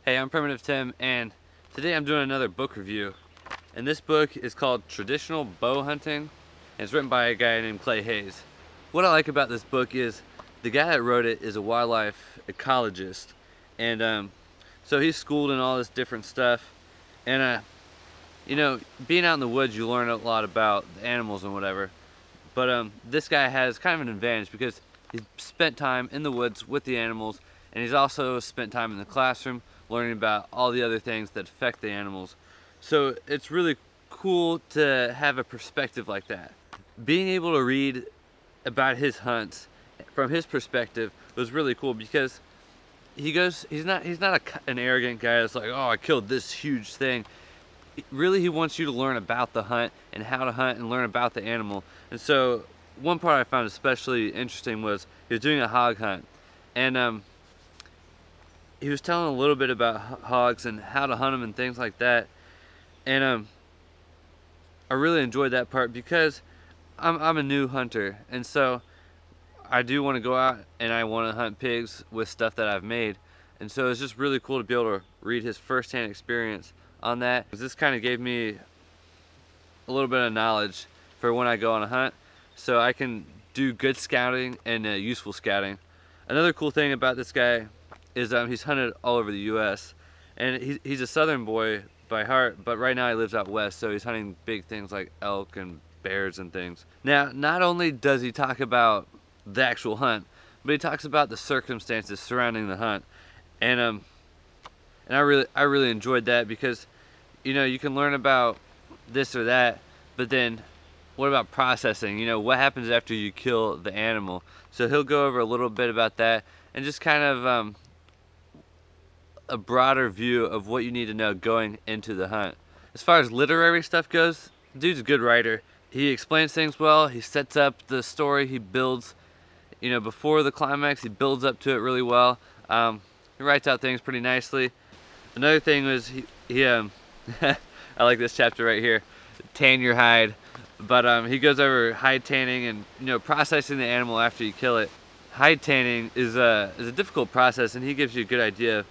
Hey, I'm Primitive Tim, and today I'm doing another book review. And this book is called Traditional Bow Hunting, and it's written by a guy named Clay Hayes. What I like about this book is the guy that wrote it is a wildlife ecologist, and so he's schooled in all this different stuff. And you know, being out in the woods, you learn a lot about the animals and whatever. But this guy has kind of an advantage because he's spent time in the woods with the animals, and he's also spent time in the classroom learning about all the other things that affect the animals. So it's really cool to have a perspective like that. Being able to read about his hunts from his perspective was really cool because he's not an arrogant guy that's like, oh, I killed this huge thing. Really, he wants you to learn about the hunt and how to hunt and learn about the animal. And so one part I found especially interesting was he was doing a hog hunt, and he was telling a little bit about hogs and how to hunt them and things like that. And I really enjoyed that part because I'm a new hunter, and so I do want to go out and I want to hunt pigs with stuff that I've made. And so it's just really cool to be able to read his firsthand experience on that. This kind of gave me a little bit of knowledge for when I go on a hunt, so I can do good scouting and useful scouting. Another cool thing about this guy is he's hunted all over the US, and he's a southern boy by heart, but right now he lives out west, so he's hunting big things like elk and bears and things. Now, not only does he talk about the actual hunt, but he talks about the circumstances surrounding the hunt, and I really enjoyed that because, you know, you can learn about this or that, but then what about processing? You know, what happens after you kill the animal? So he'll go over a little bit about that and just kind of a broader view of what you need to know going into the hunt. As far as literary stuff goes, the dude's a good writer. He explains things well, he sets up the story, he builds, you know, before the climax, he builds up to it really well. He writes out things pretty nicely. Another thing was he I like this chapter right here, tan your hide. But he goes over hide tanning and, you know, processing the animal after you kill it. Hide tanning is a difficult process, and he gives you a good idea of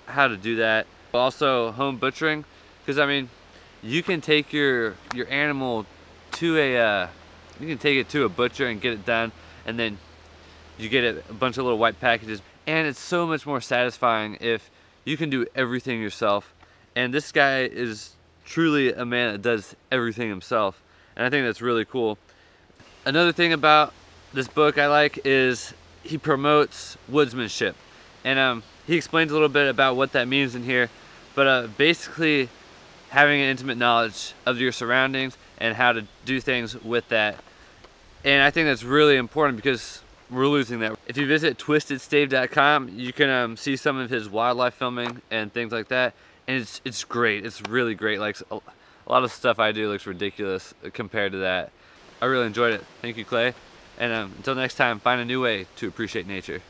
how to do that. Also home butchering, because I mean, you can take your animal to a butcher and get it done, and then you get a bunch of little white packages, and it's so much more satisfying if you can do everything yourself. And this guy is truly a man that does everything himself, and I think that's really cool. Another thing about this book I like is he promotes woodsmanship, and he explains a little bit about what that means in here, but basically having an intimate knowledge of your surroundings and how to do things with that. And I think that's really important because we're losing that. If you visit twistedstave.com, you can see some of his wildlife filming and things like that, and it's great. It's really great. Like a lot of stuff I do looks ridiculous compared to that. I really enjoyed it. Thank you, Clay. And until next time, find a new way to appreciate nature.